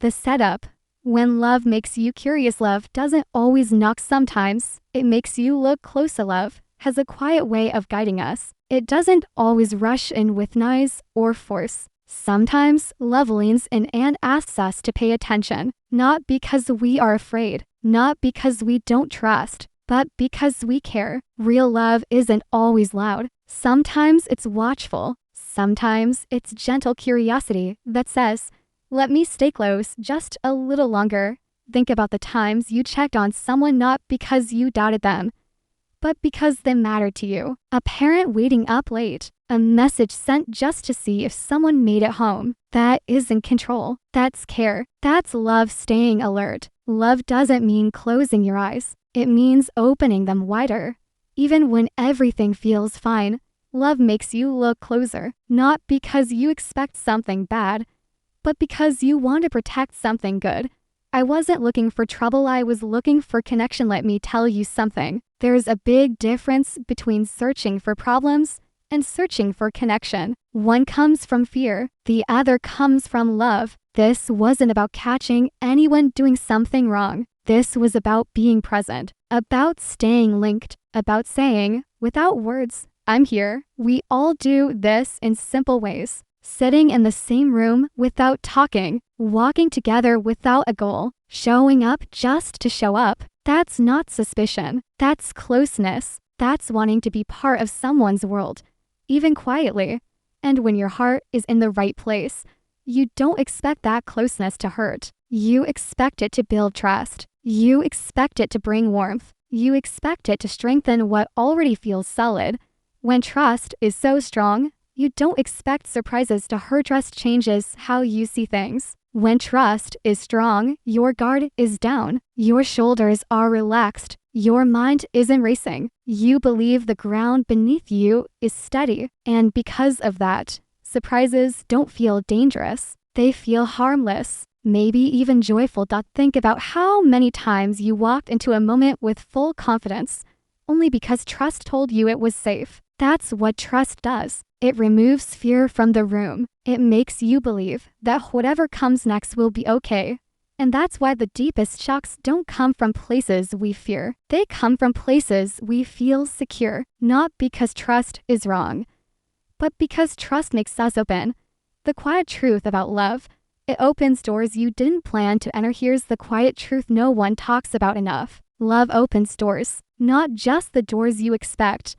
The setup. When love makes you curious, love doesn't always knock sometimes. It makes you look closer. Love has a quiet way of guiding us. It doesn't always rush in with noise or force. Sometimes love leans in and asks us to pay attention, not because we are afraid, not because we don't trust, but because we care. Real love isn't always loud. Sometimes it's watchful. Sometimes it's gentle curiosity that says, let me stay close just a little longer. Think about the times you checked on someone not because you doubted them, but because they mattered to you. A parent waiting up late, a message sent just to see if someone made it home. That isn't control. That's care. That's love staying alert. Love doesn't mean closing your eyes. It means opening them wider. Even when everything feels fine, love makes you look closer, not because you expect something bad, but because you want to protect something good. I wasn't looking for trouble, I was looking for connection. Let me tell you something. There's a big difference between searching for problems and searching for connection. One comes from fear, the other comes from love. This wasn't about catching anyone doing something wrong. This was about being present, about staying linked, about saying, without words, I'm here. We all do this in simple ways. Sitting in the same room without talking, walking together without a goal, showing up just to show up. That's not suspicion. That's closeness. That's wanting to be part of someone's world, even quietly. And when your heart is in the right place, you don't expect that closeness to hurt. You expect it to build trust. You expect it to bring warmth. You expect it to strengthen what already feels solid. When trust is so strong, you don't expect surprises to hurt. Trust changes how you see things. When trust is strong, your guard is down. Your shoulders are relaxed. Your mind isn't racing. You believe the ground beneath you is steady. And because of that, surprises don't feel dangerous. They feel harmless, maybe even joyful. Think about how many times you walked into a moment with full confidence, only because trust told you it was safe. That's what trust does. It removes fear from the room. It makes you believe that whatever comes next will be okay. And that's why the deepest shocks don't come from places we fear. They come from places we feel secure, not because trust is wrong, but because trust makes us open. The quiet truth about love, it opens doors you didn't plan to enter. Here's the quiet truth no one talks about enough. Love opens doors, not just the doors you expect,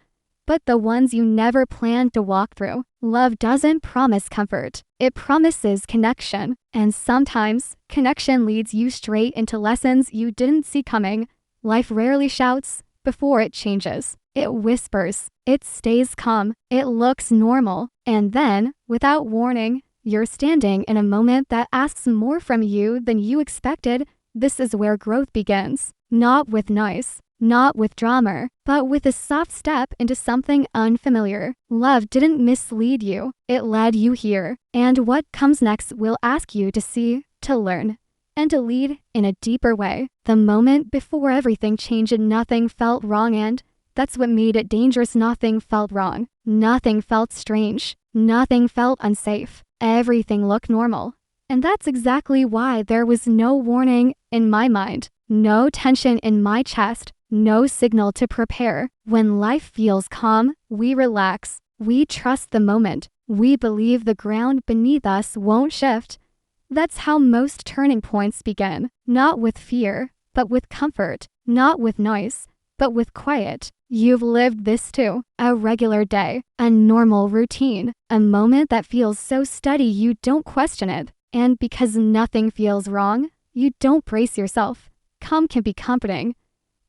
but the ones you never planned to walk through. Love doesn't promise comfort. It promises connection. And sometimes, connection leads you straight into lessons you didn't see coming. Life rarely shouts before it changes. It whispers. It stays calm. It looks normal. And then, without warning, you're standing in a moment that asks more from you than you expected. This is where growth begins. Not with noise, not with drama, but with a soft step into something unfamiliar. Love didn't mislead you. It led you here. And what comes next will ask you to see, to learn, and to lead in a deeper way. The moment before everything changed, nothing felt wrong, and that's what made it dangerous. Nothing felt wrong. Nothing felt strange. Nothing felt unsafe. Everything looked normal. And that's exactly why there was no warning in my mind, no tension in my chest, no signal to prepare. When life feels calm, we relax. We trust the moment. We believe the ground beneath us won't shift. That's how most turning points begin. Not with fear, but with comfort. Not with noise, but with quiet. You've lived this too. A regular day, a normal routine, a moment that feels so steady you don't question it. And because nothing feels wrong, you don't brace yourself. Calm can be comforting,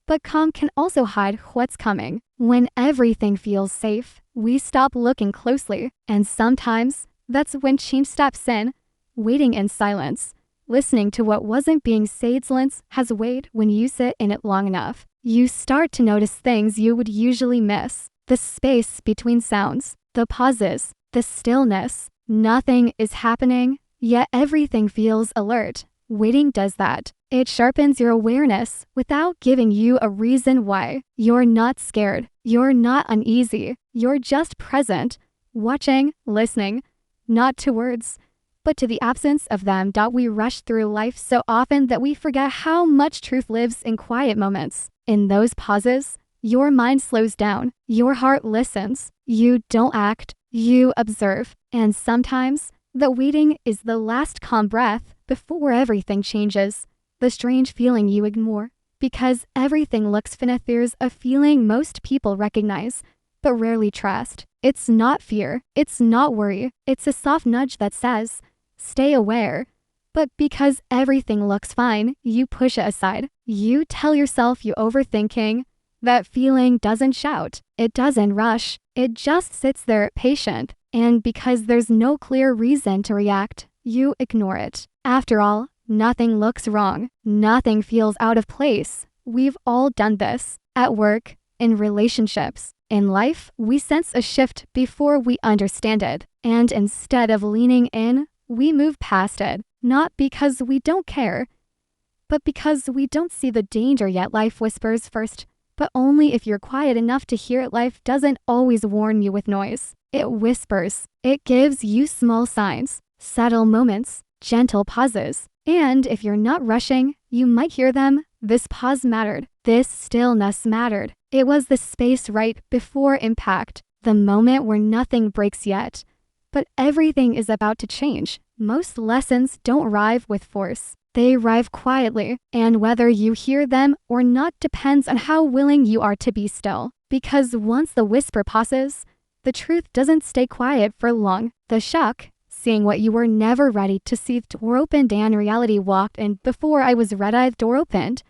but calm can also hide what's coming. When everything feels safe, we stop looking closely. And sometimes, that's when change steps in, waiting in silence, listening to what wasn't being said. Silence has weight when you sit in it long enough. You start to notice things you would usually miss. The space between sounds, the pauses, the stillness. Nothing is happening, yet everything feels alert. Waiting does that. It sharpens your awareness without giving you a reason why. You're not scared. You're not uneasy. You're just present, watching, listening, not to words, but to the absence of them. We rush through life so often that we forget how much truth lives in quiet moments. In those pauses, your mind slows down, your heart listens. You don't act, you observe. And sometimes, the waiting is the last calm breath before everything changes. The strange feeling you ignore, because everything looks fine. There's a feeling most people recognize, but rarely trust. It's not fear, it's not worry, it's a soft nudge that says, stay aware. But because everything looks fine, you push it aside. You tell yourself you're overthinking. That feeling doesn't shout, it doesn't rush, it just sits there patient. And because there's no clear reason to react, you ignore it. After all, nothing looks wrong, nothing feels out of place. We've all done this, at work, in relationships. In life, we sense a shift before we understand it. And instead of leaning in, we move past it. Not because we don't care, but because we don't see the danger yet. Life whispers first, but only if you're quiet enough to hear it. Life doesn't always warn you with noise. It whispers. It gives you small signs, subtle moments, gentle pauses. And if you're not rushing, you might hear them. This pause mattered. This stillness mattered. It was the space right before impact, the moment where nothing breaks yet, but everything is about to change. Most lessons don't arrive with force. They arrive quietly, and whether you hear them or not depends on how willing you are to be still. Because once the whisper passes, the truth doesn't stay quiet for long. The shock, seeing what you were never ready to see. Door opened and reality walked in before I was ready. The door opened,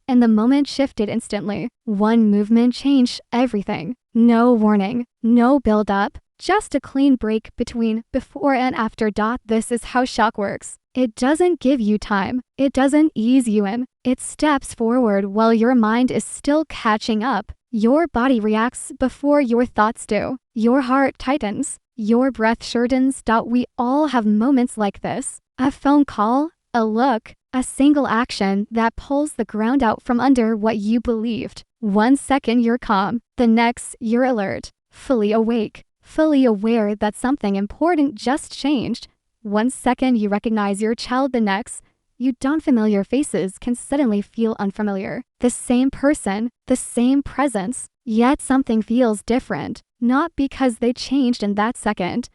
and the moment shifted instantly. One movement changed everything. No warning, no build-up, just a clean break between before and after. This is how shock works. It doesn't give you time. It doesn't ease you in. It steps forward while your mind is still catching up. Your body reacts before your thoughts do. Your heart tightens. Your breath shortens. We all have moments like this. A phone call, a look, a single action that pulls the ground out from under what you believed. 1 second you're calm, the next you're alert, fully awake, fully aware that something important just changed. 1 second you recognize your child, the next, you don't. Familiar faces can suddenly feel unfamiliar. The same person, the same presence, yet something feels different. Not because they changed in that second,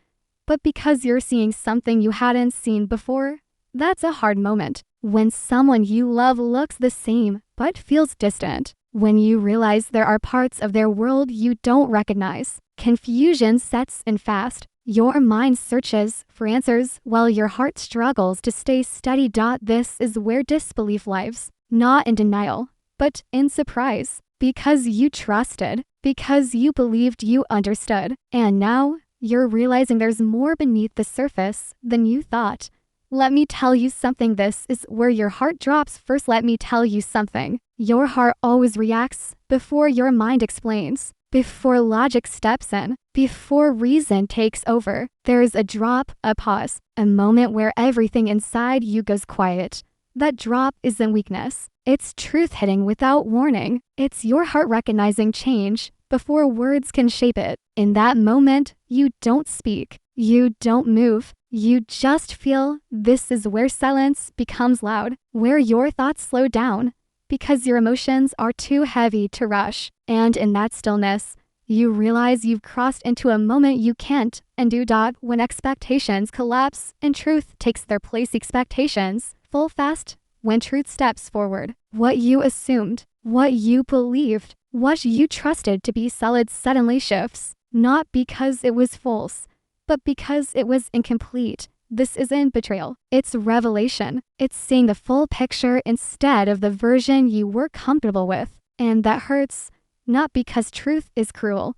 but because you're seeing something you hadn't seen before. That's a hard moment. When someone you love looks the same, but feels distant. When you realize there are parts of their world you don't recognize. Confusion sets in fast. Your mind searches for answers while your heart struggles to stay steady. This is where disbelief lives. Not in denial, but in surprise. Because you trusted. Because you believed you understood. And now, you're realizing there's more beneath the surface than you thought. Let me tell you something. This is where your heart drops first. Let me tell you something. Your heart always reacts before your mind explains. Before logic steps in, before reason takes over, there's a drop, a pause, a moment where everything inside you goes quiet. That drop isn't weakness. It's truth hitting without warning. It's your heart recognizing change before words can shape it. In that moment, you don't speak. You don't move. You just feel. This is where silence becomes loud, where your thoughts slow down, because your emotions are too heavy to rush. And in that stillness, you realize you've crossed into a moment you can't undo. When expectations collapse and truth takes their place. Expectations fall fast when truth steps forward. What you assumed, what you believed, what you trusted to be solid suddenly shifts. Not because it was false, but because it was incomplete. This isn't betrayal. It's revelation. It's seeing the full picture instead of the version you were comfortable with. And that hurts, not because truth is cruel,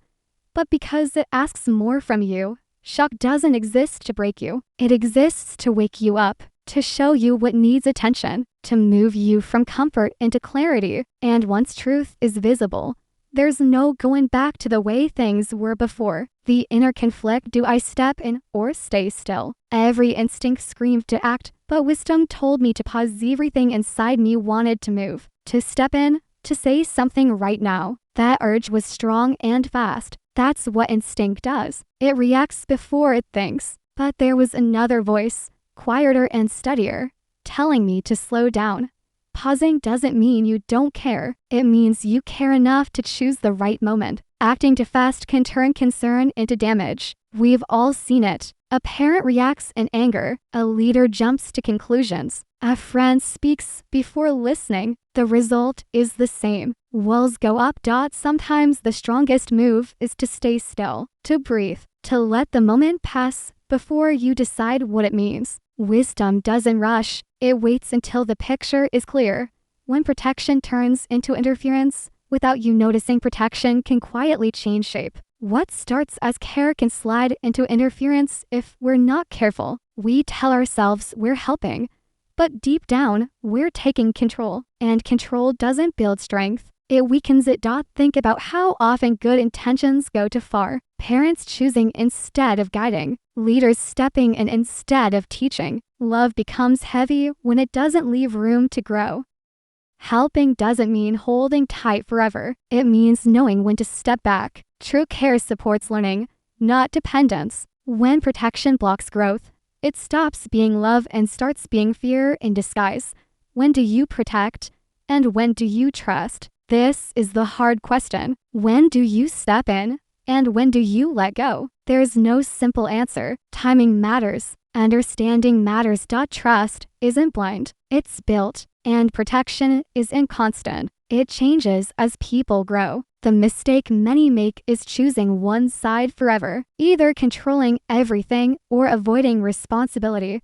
but because it asks more from you. Shock doesn't exist to break you. It exists to wake you up, to show you what needs attention, to move you from comfort into clarity. And once truth is visible, there's no going back to the way things were before. The inner conflict, do I step in or stay still? Every instinct screamed to act, but wisdom told me to pause. Everything inside me wanted to move, to step in, to say something right now. That urge was strong and fast. That's what instinct does. It reacts before it thinks. But there was another voice, quieter and steadier, telling me to slow down. Pausing doesn't mean you don't care. It means you care enough to choose the right moment. Acting too fast can turn concern into damage. We've all seen it. A parent reacts in anger. A leader jumps to conclusions. A friend speaks before listening. The result is the same. Walls go up. Sometimes the strongest move is to stay still, to breathe, to let the moment pass before you decide what it means. Wisdom doesn't rush. It waits until the picture is clear. When protection turns into interference, without you noticing, protection can quietly change shape. What starts as care can slide into interference if we're not careful. We tell ourselves we're helping, but deep down, we're taking control. And control doesn't build strength. It weakens it. Think about how often good intentions go too far. Parents choosing instead of guiding. Leaders stepping in instead of teaching. Love becomes heavy when it doesn't leave room to grow. Helping doesn't mean holding tight forever. It means knowing when to step back. True care supports learning, not dependence. When protection blocks growth, it stops being love and starts being fear in disguise. When do you protect? And when do you trust? This is the hard question. When do you step in? And when do you let go? There's no simple answer. Timing matters. Understanding matters. Trust isn't blind. It's built. And protection is inconstant. It changes as people grow. The mistake many make is choosing one side forever, either controlling everything or avoiding responsibility.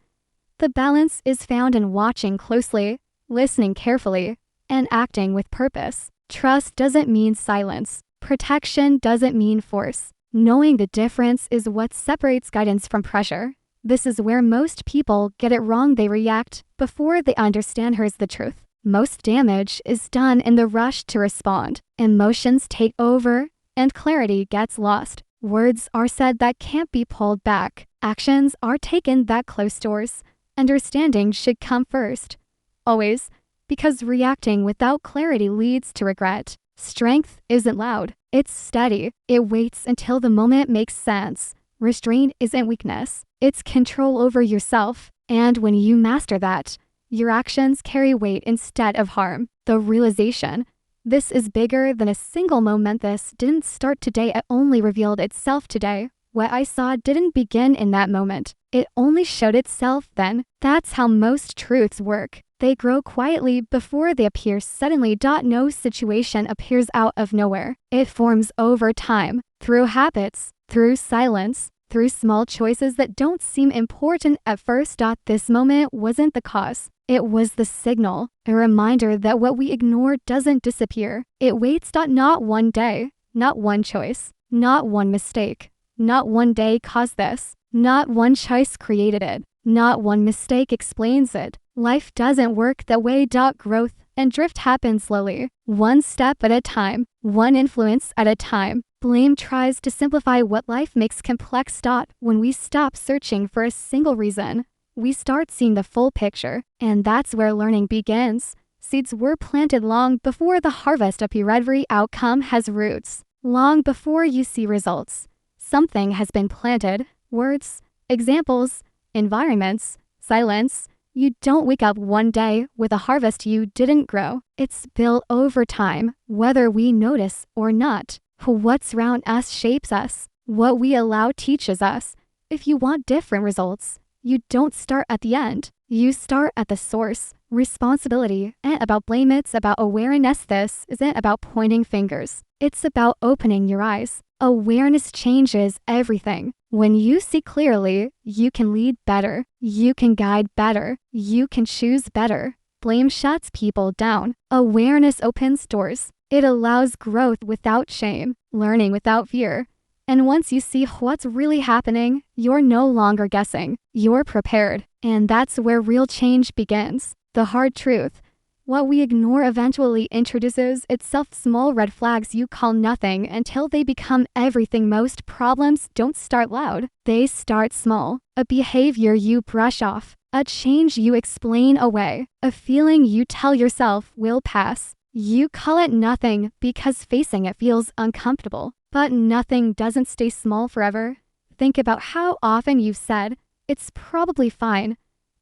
The balance is found in watching closely, listening carefully, and acting with purpose. Trust doesn't mean silence. Protection doesn't mean force. Knowing the difference is what separates guidance from pressure. This is where most people get it wrong. They react before they understand. Here's the truth. Most damage is done in the rush to respond. Emotions take over, and clarity gets lost. Words are said that can't be pulled back. Actions are taken that close doors. Understanding should come first. Always, because reacting without clarity leads to regret. Strength isn't loud. It's steady. It waits until the moment makes sense. Restraint isn't weakness. It's control over yourself. And when you master that, your actions carry weight instead of harm. The realization, this is bigger than a single moment. This didn't start today. It only revealed itself today. What I saw didn't begin in that moment. It only showed itself then. That's how most truths work. They grow quietly before they appear suddenly. No situation appears out of nowhere. It forms over time, through habits, through silence, through small choices that don't seem important at first. This moment wasn't the cause. It was the signal, a reminder that what we ignore doesn't disappear. It waits. Not one day, not one choice, not one mistake, not one day caused this, not one choice created it, not one mistake explains it. Life doesn't work that way. Growth and drift happen slowly, one step at a time, one influence at a time. Blame tries to simplify what life makes complex. When we stop searching for a single reason, we start seeing the full picture, and that's where learning begins. Seeds were planted long before the harvest appears. Every outcome has roots. Long before you see results, something has been planted. Words, examples, environments, silence. You don't wake up one day with a harvest you didn't grow. It's built over time, whether we notice or not. What's around us shapes us. What we allow teaches us. If you want different results, you don't start at the end. You start at the source. Responsibility ain't about blame. It's about awareness. This isn't about pointing fingers. It's about opening your eyes. Awareness changes everything. When you see clearly, you can lead better. You can guide better. You can choose better. Blame shuts people down. Awareness opens doors. It allows growth without shame, learning without fear. And once you see what's really happening, you're no longer guessing. You're prepared. And that's where real change begins. The hard truth. What we ignore eventually introduces itself. Small red flags you call nothing until they become everything. Most problems don't start loud. They start small. A behavior you brush off. A change you explain away. A feeling you tell yourself will pass. You call it nothing because facing it feels uncomfortable. But nothing doesn't stay small forever. Think about how often you've said, "It's probably fine,"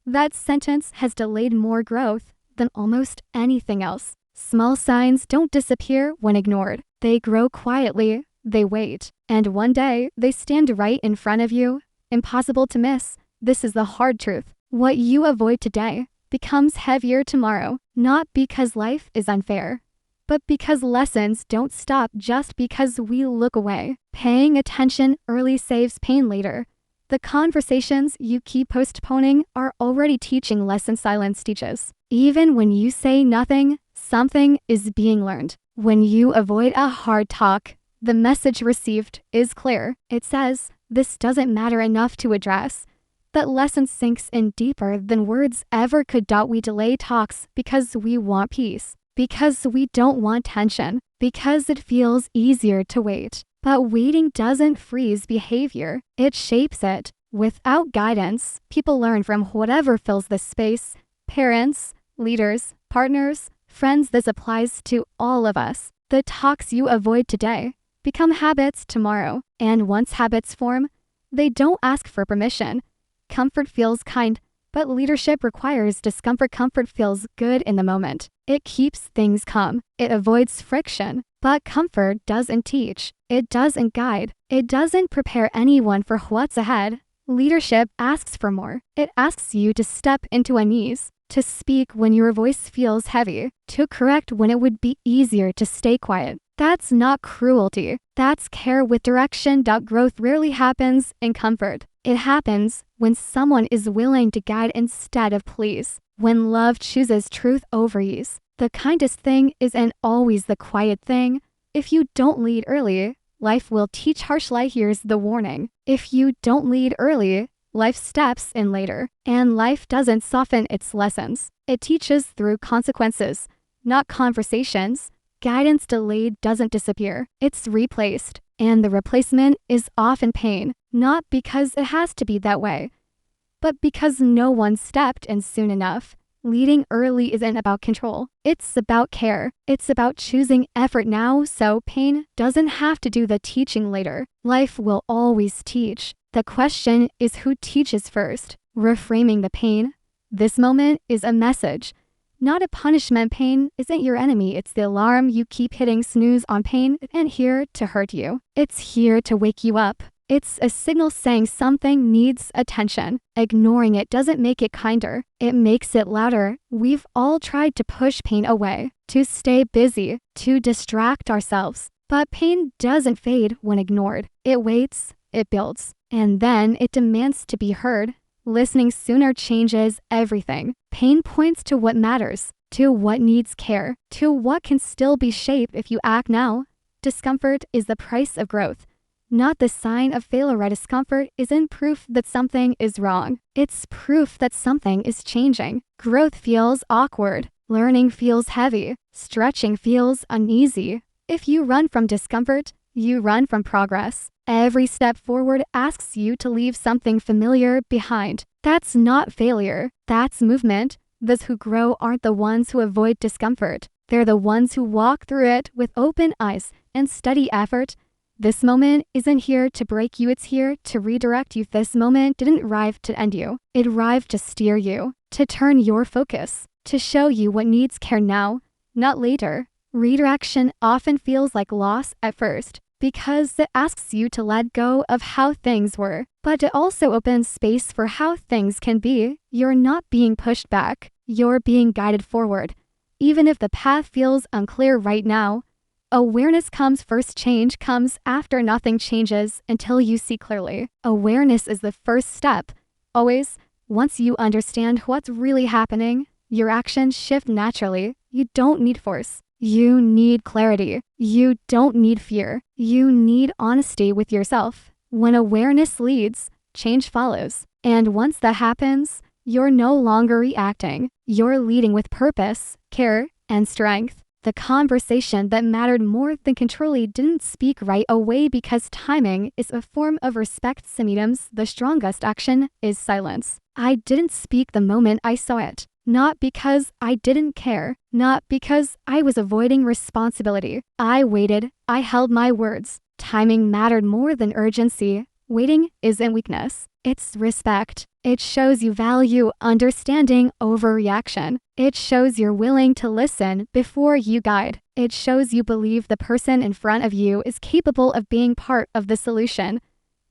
That sentence has delayed more growth than almost anything else. Small signs don't disappear when ignored. They grow quietly, they wait, and one day they stand right in front of you. Impossible to miss. This is the hard truth. What you avoid today becomes heavier tomorrow, not because life is unfair, but because lessons don't stop just because we look away. Paying attention early saves pain later. The conversations you keep postponing are already teaching lessons silence teaches. Even when you say nothing, something is being learned. When you avoid a hard talk, the message received is clear. It says, this doesn't matter enough to address. That lesson sinks in deeper than words ever could. We delay talks because we want peace, because we don't want tension, because it feels easier to wait. But waiting doesn't freeze behavior, it shapes it. Without guidance, people learn from whatever fills the space. Parents, leaders, partners, friends, this applies to all of us. The talks you avoid today become habits tomorrow, and once habits form, they don't ask for permission. Comfort feels kind, but leadership requires discomfort. Comfort feels good in the moment. It keeps things calm. It avoids friction. But comfort doesn't teach. It doesn't guide. It doesn't prepare anyone for what's ahead. Leadership asks for more. It asks you to step into unease, to speak when your voice feels heavy, to correct when it would be easier to stay quiet. That's not cruelty. That's care with direction. Growth rarely happens in comfort. It happens when someone is willing to guide instead of please. When love chooses truth over ease. The kindest thing isn't always the quiet thing. If you don't lead early, life will teach harsh light. Here's the warning. If you don't lead early, life steps in later. And life doesn't soften its lessons. It teaches through consequences, not conversations. Guidance delayed doesn't disappear. It's replaced. And the replacement is often pain, not because it has to be that way, but because no one stepped in soon enough. Leading early isn't about control. It's about care. It's about choosing effort now so pain doesn't have to do the teaching later. Life will always teach. The question is who teaches first. Reframing the pain. This moment is a message, not a punishment. Pain isn't your enemy. It's the alarm you keep hitting snooze on. Pain isn't here to hurt you. It's here to wake you up. It's a signal saying something needs attention. Ignoring it doesn't make it kinder. It makes it louder. We've all tried to push pain away, to stay busy, to distract ourselves. But pain doesn't fade when ignored. It waits, it builds, and then it demands to be heard. Listening sooner changes everything. Pain points to what matters, to what needs care, to what can still be shaped if you act now. Discomfort is the price of growth, not the sign of failure. Discomfort isn't proof that something is wrong. It's proof that something is changing. Growth feels awkward. Learning feels heavy. Stretching feels uneasy. If you run from discomfort, you run from progress. Every step forward asks you to leave something familiar behind. That's not failure. That's movement. Those who grow aren't the ones who avoid discomfort. They're the ones who walk through it with open eyes and steady effort. This moment isn't here to break you. It's here to redirect you. This moment didn't arrive to end you. It arrived to steer you, to turn your focus, to show you what needs care now, not later. Redirection often feels like loss at first, because it asks you to let go of how things were, but it also opens space for how things can be. You're not being pushed back, you're being guided forward. Even if the path feels unclear right now, awareness comes first. Change comes after. Nothing changes until you see clearly. Awareness is the first step. Always, once you understand what's really happening, your actions shift naturally. You don't need force. You need clarity. You don't need fear. You need honesty with yourself. When awareness leads, change follows. And once that happens, you're no longer reacting. You're leading with purpose, care, and strength. The conversation that mattered more than control didn't speak right away because timing is a form of respect. Sometimes the strongest action is silence. I didn't speak the moment I saw it. Not because I didn't care, not because I was avoiding responsibility. I waited, I held my words. Timing mattered more than urgency. Waiting isn't weakness. It's respect. It shows you value understanding over reaction. It shows you're willing to listen before you guide. It shows you believe the person in front of you is capable of being part of the solution,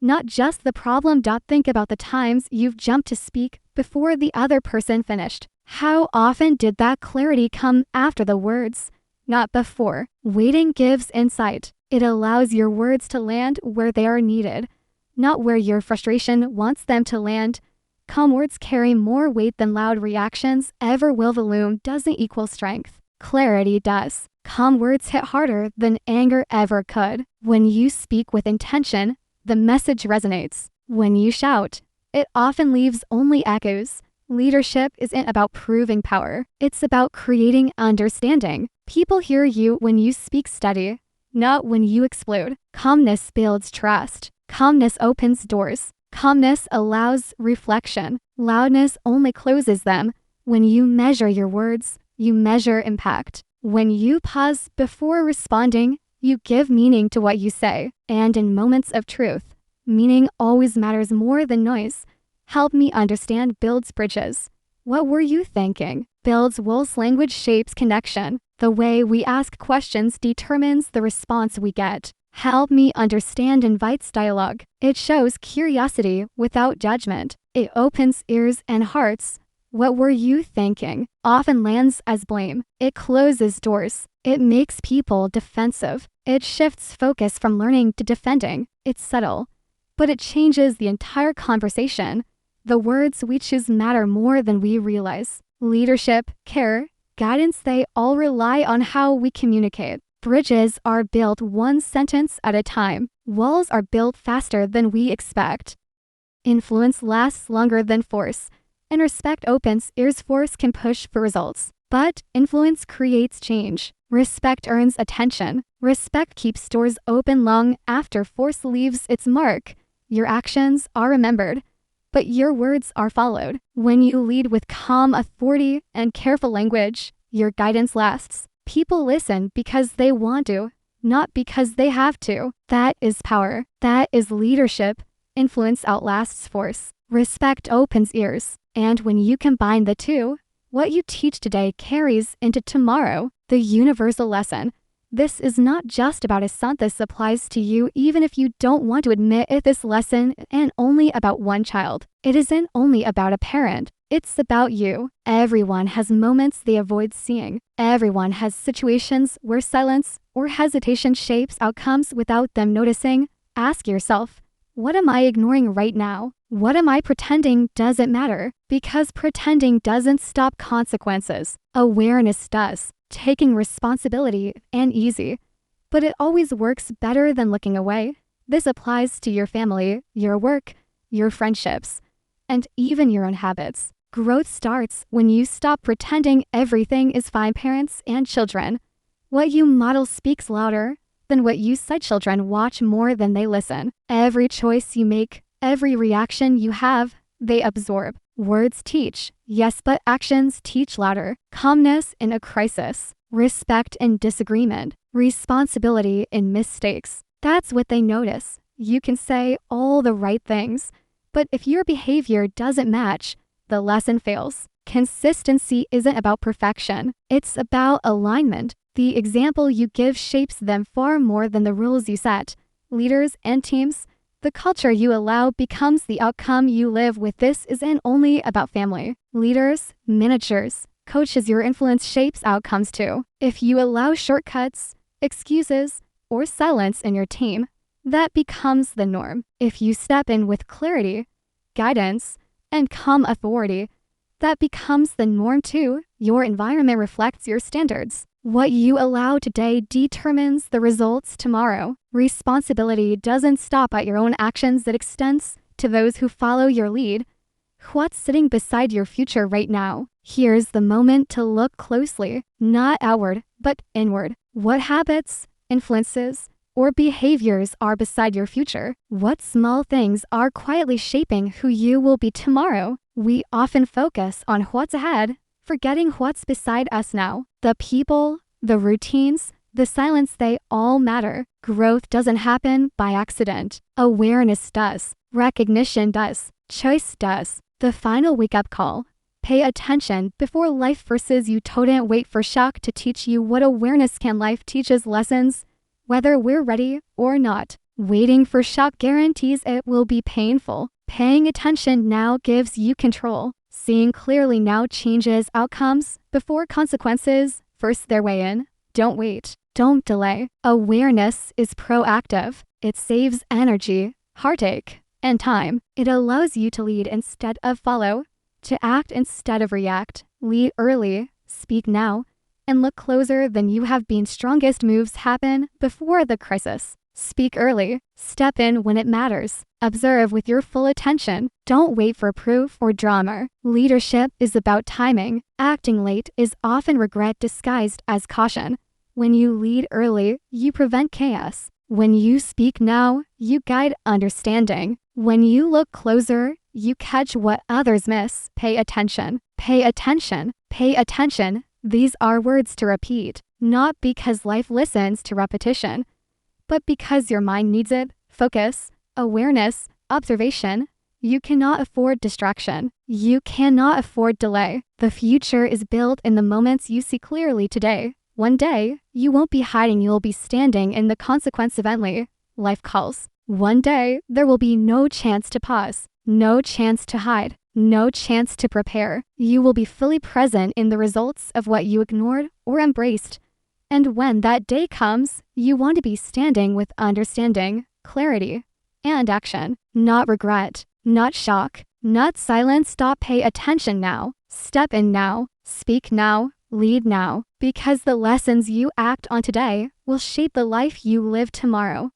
not just the problem. Think about the times you've jumped to speak before the other person finished. How often did that clarity come after the words, not before? Waiting gives insight. It allows your words to land where they are needed, not where your frustration wants them to land. Calm words carry more weight than loud reactions ever will. Volume doesn't equal strength. Clarity does. Calm words hit harder than anger ever could. When you speak with intention, the message resonates. When you shout, it often leaves only echoes. Leadership isn't about proving power. It's about creating understanding. People hear you when you speak steady, not when you explode. Calmness builds trust. Calmness opens doors. Calmness allows reflection. Loudness only closes them. When you measure your words, you measure impact. When you pause before responding, you give meaning to what you say. And in moments of truth, meaning always matters more than noise. Help me understand builds bridges. What were you thinking? Builds walls. Language shapes connection. The way we ask questions determines the response we get. Help me understand invites dialogue. It shows curiosity without judgment. It opens ears and hearts. What were you thinking? Often lands as blame. It closes doors. It makes people defensive. It shifts focus from learning to defending. It's subtle, but it changes the entire conversation. The words we choose matter more than we realize. Leadership, care, guidance, they all rely on how we communicate. Bridges are built one sentence at a time. Walls are built faster than we expect. Influence lasts longer than force. And respect opens ears. Force can push for results, but influence creates change. Respect earns attention. Respect keeps doors open long after force leaves its mark. Your actions are remembered, but your words are followed. When you lead with calm authority and careful language, your guidance lasts. People listen because they want to, not because they have to. That is power. That is leadership. Influence outlasts force. Respect opens ears. And when you combine the two, what you teach today carries into tomorrow. The universal lesson. This is not just about a son. This applies to you even if you don't want to admit it. This lesson isn't only about one child. It isn't only about a parent. It's about you. Everyone has moments they avoid seeing. Everyone has situations where silence or hesitation shapes outcomes without them noticing. Ask yourself, what am I ignoring right now? What am I pretending doesn't matter? Because pretending doesn't stop consequences. Awareness does. Taking responsibility ain't easy, but it always works better than looking away. This applies to your family, your work, your friendships, and even your own habits. Growth starts when you stop pretending everything is fine. Parents and children. What you model speaks louder than what you say. Children watch more than they listen. Every choice you make, every reaction you have, they absorb. Words teach, yes, but actions teach louder. Calmness in a crisis. Respect in disagreement. Responsibility in mistakes. That's what they notice. You can say all the right things, but if your behavior doesn't match, the lesson fails. Consistency isn't about perfection. It's about alignment. The example you give shapes them far more than the rules you set. Leaders and teams, the culture you allow becomes the outcome you live with. This isn't only about family. Leaders, managers, coaches, your influence shapes outcomes too. If you allow shortcuts, excuses, or silence in your team, that becomes the norm. If you step in with clarity, guidance, and calm authority, that becomes the norm too. Your environment reflects your standards. What you allow today determines the results tomorrow. Responsibility doesn't stop at your own actions, it extends to those who follow your lead. What's sitting beside your future right now? Here's the moment to look closely, not outward, but inward. What habits, influences, or behaviors are beside your future? What small things are quietly shaping who you will be tomorrow? We often focus on what's ahead, forgetting what's beside us now. The people, the routines, the silence, they all matter. Growth doesn't happen by accident. Awareness does. Recognition does. Choice does. The final wake-up call. Pay attention before life forces you. Don't wait for shock to teach you what awareness can. Life teaches lessons, whether we're ready or not. Waiting for shock guarantees it will be painful. Paying attention now gives you control. Seeing clearly now changes outcomes before consequences force their way in. Don't wait. Don't delay. Awareness is proactive. It saves energy, heartache, and time. It allows you to lead instead of follow, to act instead of react. Lead early, speak now, and look closer than you have been. Strongest moves happen before the crisis. Speak early. Step in when it matters. Observe with your full attention. Don't wait for proof or drama. Leadership is about timing. Acting late is often regret disguised as caution. When you lead early, you prevent chaos. When you speak now, you guide understanding. When you look closer, you catch what others miss. Pay attention. Pay attention. Pay attention. These are words to repeat, not because life listens to repetition, but because your mind needs it. Focus, awareness, observation. You cannot afford distraction. You cannot afford delay. The future is built in the moments you see clearly today. One day, you won't be hiding, you'll be standing in the consequence evently. Life calls. One day, there will be no chance to pause, no chance to hide, no chance to prepare. You will be fully present in the results of what you ignored or embraced. And when that day comes, you want to be standing with understanding, clarity, and action. Not regret, not shock, not silence. Stop. Pay attention now. Step in now. Speak now. Lead now. Because the lessons you act on today will shape the life you live tomorrow.